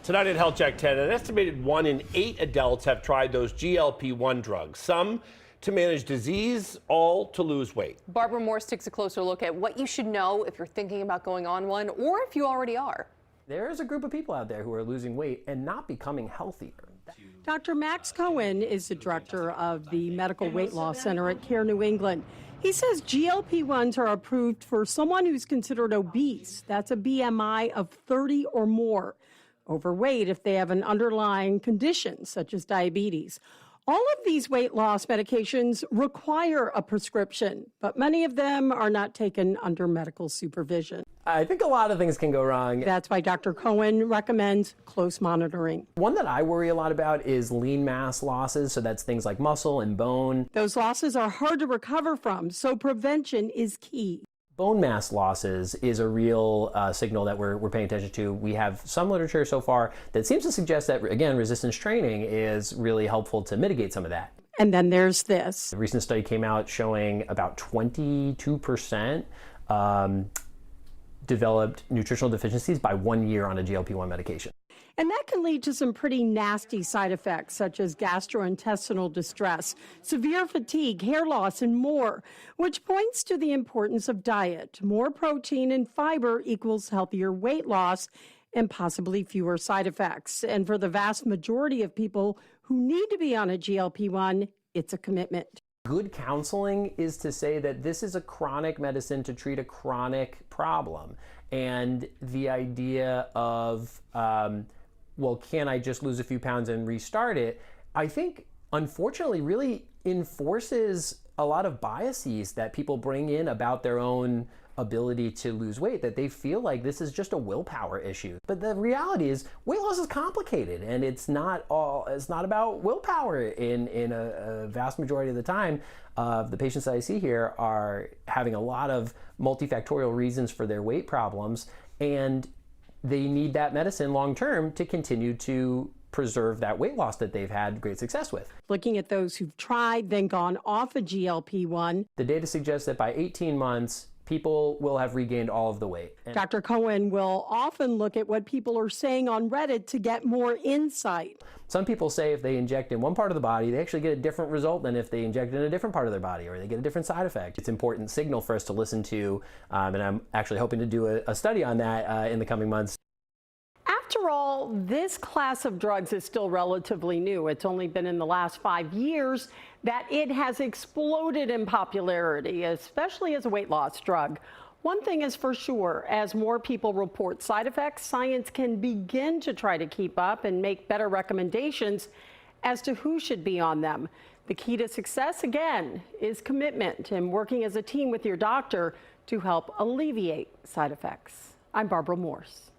Tonight at Health Check 10, an estimated 1 in 8 adults have tried those GLP-1 drugs, some to manage disease, all to lose weight. Barbara Morse takes a closer look at what you should know if you're thinking about going on one or if you already are. There is a group of people out there who are losing weight and not becoming healthier. Dr. Max Cohen is the director of the Medical Weight Loss Center at Care New England. He says GLP-1s are approved for someone who's considered obese. That's a BMI of 30 or more. Overweight if they have an underlying condition such as diabetes. All of these weight loss medications require a prescription, but many of them are not taken under medical supervision. I think a lot of things can go wrong. That's why Dr. Cohen recommends close monitoring. One that I worry a lot about is lean mass losses, so that's things like muscle and bone. Those losses are hard to recover from, so prevention is key. Bone mass losses is a real signal that we're paying attention to. We have some literature so far that seems to suggest that, again, resistance training is really helpful to mitigate some of that. And then there's this. A recent study came out showing about 22% developed nutritional deficiencies by 1 year on a GLP-1 medication. And that can lead to some pretty nasty side effects, such as gastrointestinal distress, severe fatigue, hair loss, and more, which points to the importance of diet. More protein and fiber equals healthier weight loss and possibly fewer side effects. And for the vast majority of people who need to be on a GLP-1, it's a commitment. Good counseling is to say that this is a chronic medicine to treat a chronic problem. And the idea of, well, can I just lose a few pounds and restart it? I think, unfortunately, really enforces a lot of biases that people bring in about their own ability to lose weight, that they feel like this is just a willpower issue. But the reality is weight loss is complicated, and it's not about willpower in a vast majority of the time. The patients that I see here are having a lot of multifactorial reasons for their weight problems, and they need that medicine long term to continue to preserve that weight loss that they've had great success with. Looking at those who've tried, then gone off a GLP-1. The data suggests that by 18 months, people will have regained all of the weight. Dr. Cohen will often look at what people are saying on Reddit to get more insight. Some people say if they inject in one part of the body, they actually get a different result than if they inject in a different part of their body, or they get a different side effect. It's an important signal for us to listen to, and I'm actually hoping to do a study on that in the coming months. After all, this class of drugs is still relatively new. It's only been in the last 5 years that it has exploded in popularity, especially as a weight loss drug. One thing is for sure, as more people report side effects, science can begin to try to keep up and make better recommendations as to who should be on them. The key to success, again, is commitment and working as a team with your doctor to help alleviate side effects. I'm Barbara Morse.